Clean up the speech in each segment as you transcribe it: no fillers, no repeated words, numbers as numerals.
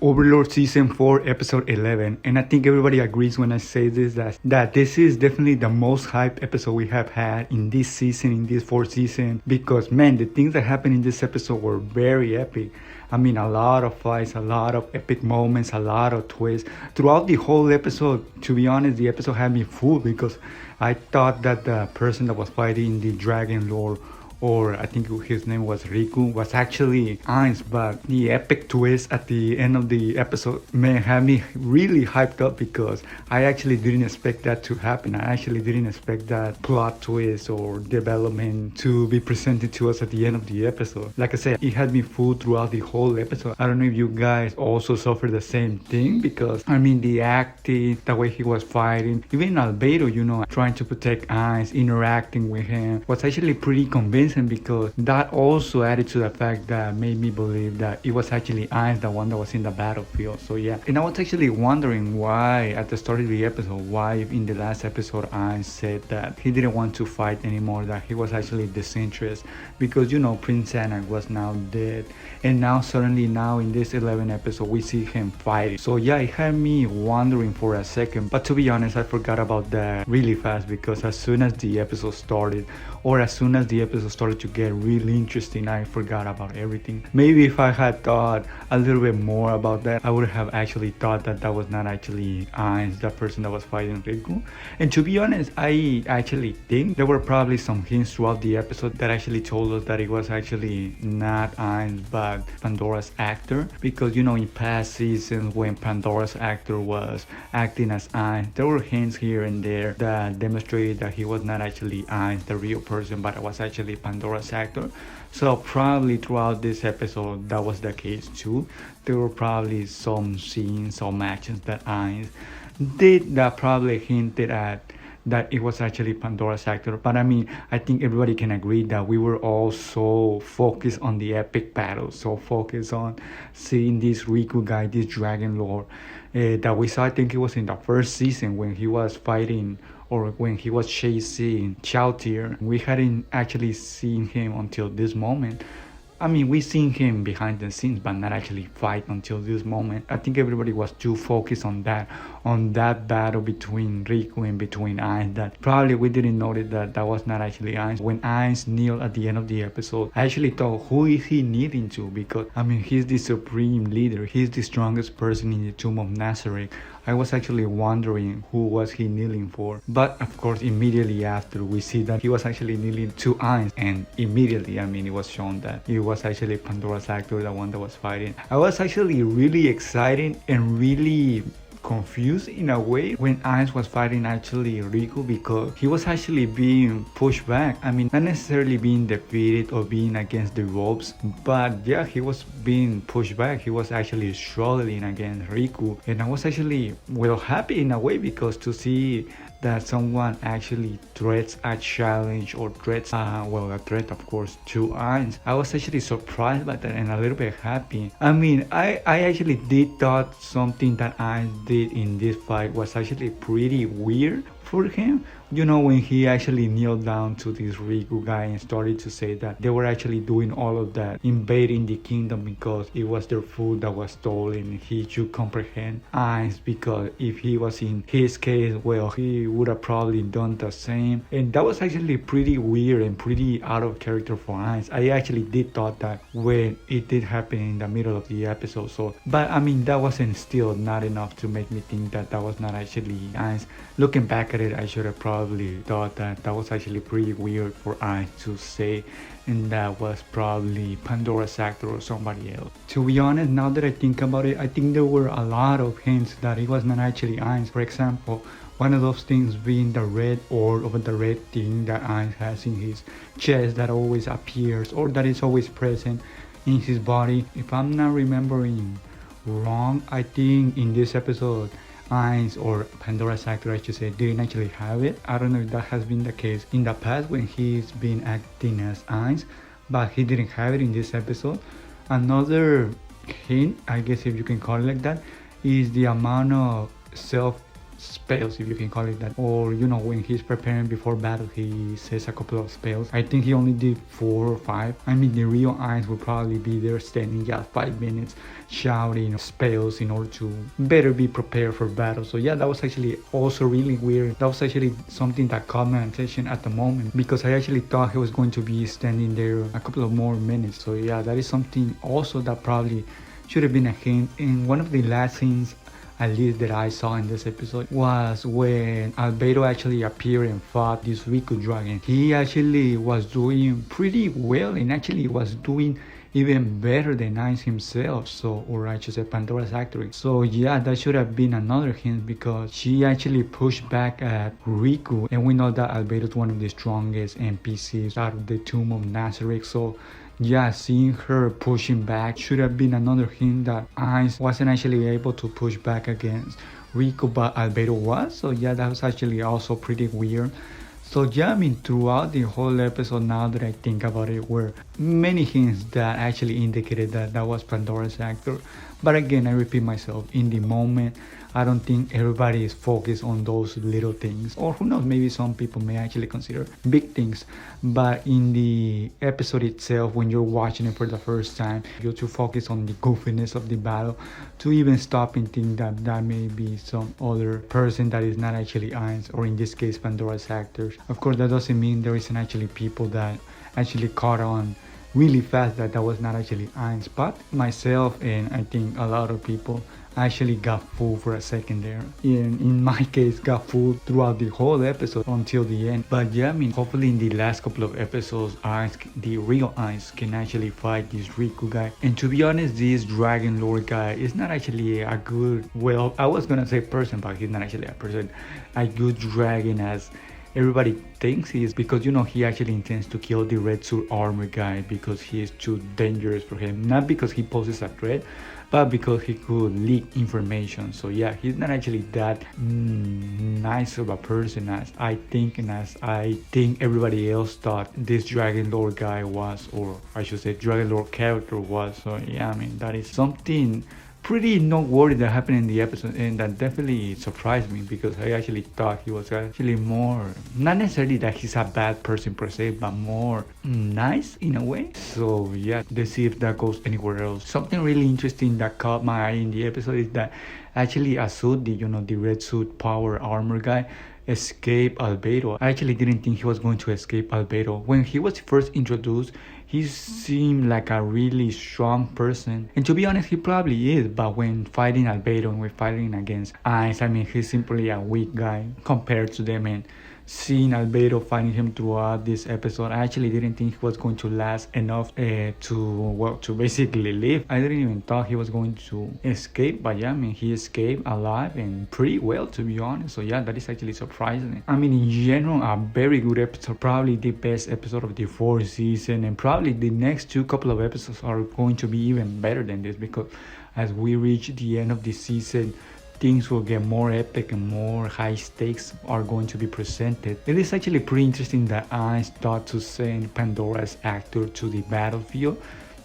Overlord Season 4, Episode 11. And I think everybody agrees when I say this that this is definitely the most hyped episode we have had in this season, in this fourth season. Because, man, the things that happened in this episode were very epic. I mean, a lot of fights, a lot of epic moments, a lot of twists. Throughout the whole episode, to be honest, the episode had me fooled because I thought that the person that was fighting the Dragon Lord, or I think his name was Riku, was actually Ainz, but the epic twist at the end of the episode, man, had me really hyped up because I actually didn't expect that to happen. I actually didn't expect that plot twist or development to be presented to us at the end of the episode. Like I said, it had me fooled throughout the whole episode. I don't know if you guys also suffered the same thing because, I mean, the acting, the way he was fighting, even Albedo, trying to protect Ainz, interacting with him, was actually pretty convincing because that also added to the fact that made me believe that it was actually Ainz, the one that was in the battlefield. So yeah, and I was actually wondering why at the start of the episode, why in the last episode Ainz said that he didn't want to fight anymore, that he was actually disinterested because Prince Anna was now dead, and now suddenly now in this 11th episode we see him fighting. So yeah, it had me wondering for a second, but to be honest, I forgot about that really fast because as soon as the episode started, or as soon as the episode started to get really interesting, I forgot about everything. Maybe if I had thought a little bit more about that, I would have actually thought that that was not actually Ainz, the person that was fighting Riku. And to be honest, I actually think there were probably some hints throughout the episode that actually told us that it was actually not Ainz but Pandora's actor, because in past seasons when Pandora's actor was acting as Ainz, there were hints here and there that demonstrated that he was not actually Ainz, the real person, but it was actually Pandora's actor. So probably throughout this episode that was the case too. There were probably some scenes, some actions that Ainz did that probably hinted at that it was actually Pandora's actor. But I mean, I think everybody can agree that we were all so focused on the epic battle, so focused on seeing this Riku guy, this Dragon Lord, that we saw. I think it was in the first season when he was fighting, or when he was chasing Chaotir. We hadn't actually seen him until this moment. I mean, we seen him behind the scenes, but not actually fight until this moment. I think everybody was too focused on that battle between Riku and between Ainz, that probably we didn't notice that that was not actually Ainz. When Ainz kneeled at the end of the episode, I actually thought, who is he kneeling to? Because, I mean, he's the supreme leader. He's the strongest person in the Tomb of Nazareth. I was actually wondering who was he kneeling for. But of course, immediately after, we see that he was actually kneeling to Ainz, and immediately, I mean, it was shown that it was actually Pandora's actor, the one that was fighting. I was actually really excited and really confused in a way when Ainz was fighting actually Riku, because he was actually being pushed back. I mean, not necessarily being defeated or being against the ropes, but yeah, he was being pushed back. He was actually struggling against Riku, and I was actually happy in a way, because to see that someone actually threats a challenge or threats a threat of course to Ainz, I was actually surprised by that and a little bit happy. I mean, I actually did thought something that Ainz did in this fight was actually pretty weird for him. When he actually kneeled down to this Riku guy and started to say that they were actually doing all of that, invading the kingdom because it was their food that was stolen. He should comprehend Ainz, because if he was in his case, well, he would have probably done the same. And that was actually pretty weird and pretty out of character for Ainz. I actually did thought that when it did happen in the middle of the episode. So, but I mean, that wasn't still not enough to make me think that that was not actually Ainz. Looking back at it, I should have probably thought that that was actually pretty weird for Ainz to say, and that was probably Pandora's actor or somebody else. To be honest, now that I think about it, I think there were a lot of hints that it was not actually Ainz. For example, one of those things being the red orb, or the red thing that Ainz has in his chest that always appears, or that is always present in his body. If I'm not remembering wrong, I think in this episode Ainz, or Pandora's actor I should say, didn't actually have it. I don't know if that has been the case in the past when he's been acting as Ainz, but he didn't have it in this episode. Another hint, I guess if you can call it like that, is the amount of spells, if you can call it that. Or, when he's preparing before battle, he says a couple of spells. I think he only did 4 or 5. I mean, the real Ainz would probably be there standing just 5 minutes shouting spells in order to better be prepared for battle. So yeah, that was actually also really weird. That was actually something that caught my attention at the moment, because I actually thought he was going to be standing there a couple of more minutes. So yeah, that is something also that probably should have been a hint. In one of the last scenes, at least that I saw in this episode, was when Albedo actually appeared and fought this Riku dragon. He actually was doing pretty well, and actually was doing even better than Ainz himself, or I should say Pandora's actor. So yeah, that should have been another hint, because she actually pushed back at Riku, and we know that Albedo is one of the strongest NPCs out of the Tomb of Nazareth. So yeah, seeing her pushing back should have been another hint that Ainz wasn't actually able to push back against Riku, but Albedo was. So yeah, that was actually also pretty weird. So yeah, I mean, throughout the whole episode, now that I think about it, were many hints that actually indicated that that was Pandora's actor. But again, I repeat myself, in the moment, I don't think everybody is focused on those little things. Or who knows, maybe some people may actually consider big things. But in the episode itself, when you're watching it for the first time, you're too focused on the goofiness of the battle to even stop and think that that may be some other person that is not actually Ainz, or in this case, Pandora's actors. Of course, that doesn't mean there isn't actually people that actually caught on really fast that was not actually Ainz. But myself, and I think a lot of people, actually got fooled for a second there. In my case, got fooled throughout the whole episode until the end. But yeah, I mean, hopefully in the last couple of episodes, Ainz, the real Ainz, can actually fight this Riku guy. And to be honest, this Dragon Lord guy is not actually a good, well, I was gonna say person, but he's not actually a person, a good dragon as everybody thinks he is, because he actually intends to kill the red suit armor guy because he is too dangerous for him, not because he poses a threat, but because he could leak information. So yeah, he's not actually that nice of a person as I think, and as I think everybody else thought this Dragon Lord guy was, or I should say Dragon Lord character was. So yeah, I mean, that is something pretty noteworthy that happened in the episode, and that definitely surprised me, because I actually thought he was actually more, not necessarily that he's a bad person per se, but more nice in a way. So yeah, let's see if that goes anywhere else. Something really interesting that caught my eye in the episode is that actually Asud, the red suit power armor guy, escaped Albedo. I actually didn't think he was going to escape Albedo. When he was first introduced, he seemed like a really strong person, and to be honest, he probably is. But when fighting Albedo and we're fighting against Ainz, I mean, he's simply a weak guy compared to them. And seeing Albedo fighting him throughout this episode, I actually didn't think he was going to last enough to basically live. I didn't even thought he was going to escape, but yeah, I mean, he escaped alive and pretty well, to be honest. So yeah, that is actually surprising. I mean, in general, a very good episode, probably the best episode of the 4th season, and probably the next couple of episodes are going to be even better than this, because as we reach the end of the season, things will get more epic and more high stakes are going to be presented. It is actually pretty interesting that Ainz thought to send Pandora's actor to the battlefield.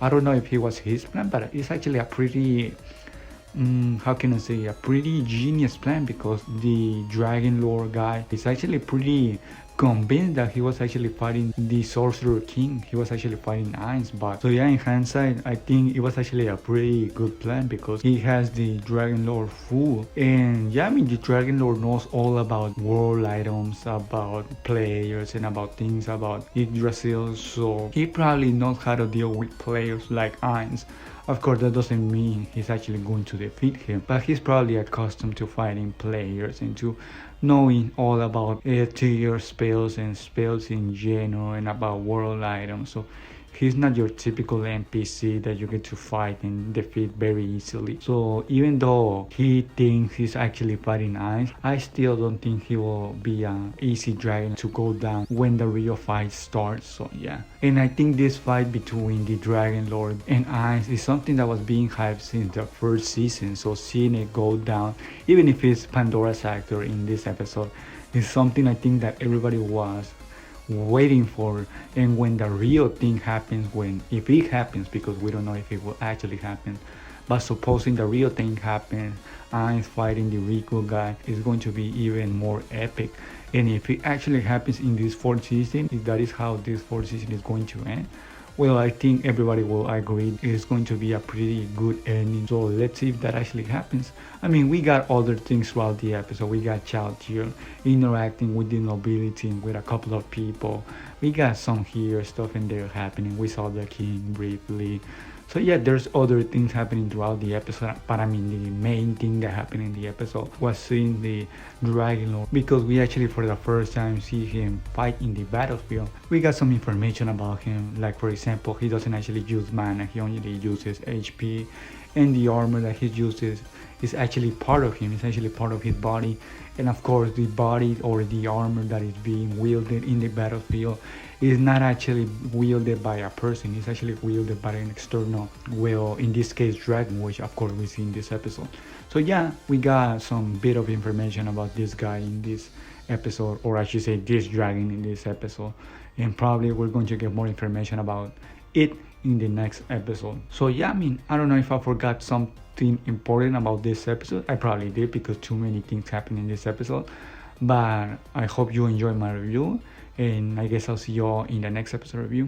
I don't know if it was his plan, but it's actually a pretty, how can I say, a pretty genius plan, because the Dragon Lord guy is actually pretty convinced that he was actually fighting the Sorcerer King. He was actually fighting Ainz. But so yeah, in hindsight, I think it was actually a pretty good plan, because he has the Dragon Lord fooled. And yeah, I mean, the Dragon Lord knows all about world items, about players, and about things about Yggdrasil. So he probably knows how to deal with players like Ainz. Of course, that doesn't mean he's actually going to defeat him, but he's probably accustomed to fighting players and to knowing all about tier spells and spells in general, and about world items. So he's not your typical NPC that you get to fight and defeat very easily. So even though he thinks he's actually fighting Ainz, I still don't think he will be an easy dragon to go down when the real fight starts. So yeah, and I think this fight between the Dragon Lord and Ainz is something that was being hyped since the 1st season. So seeing it go down, even if it's Pandora's actor in this episode, is something I think that everybody was waiting for. And when the real thing happens, if it happens, because we don't know if it will actually happen, But supposing the real thing happens, Ainz fighting the Riku guy is going to be even more epic. And if it actually happens in this fourth season, if that is how this fourth season is going to end, well, I think everybody will agree it's going to be a pretty good ending. So let's see if that actually happens. I mean, we got other things throughout the episode. We got Child here interacting with the nobility and with a couple of people. We got some here stuff in there happening. We saw the king briefly. So yeah, there's other things happening throughout the episode, but I mean the main thing that happened in the episode was seeing the Dragon Lord, because we actually for the first time see him fight in the battlefield. We got some information about him, like for example, he doesn't actually use mana, he only uses HP, and the armor that he uses is actually part of him, it's actually part of his body. And of course the body or the armor that is being wielded in the battlefield is not actually wielded by a person, it's actually wielded by an external, well, in this case dragon, which of course we see in this episode. So yeah, we got some bit of information about this guy in this episode, or I should say this dragon in this episode, and probably we're going to get more information about it in the next episode. So yeah, I mean, I don't know if I forgot something important about this episode. I probably did, because too many things happened in this episode, but I hope you enjoyed my review, and I guess I'll see you all in the next episode review.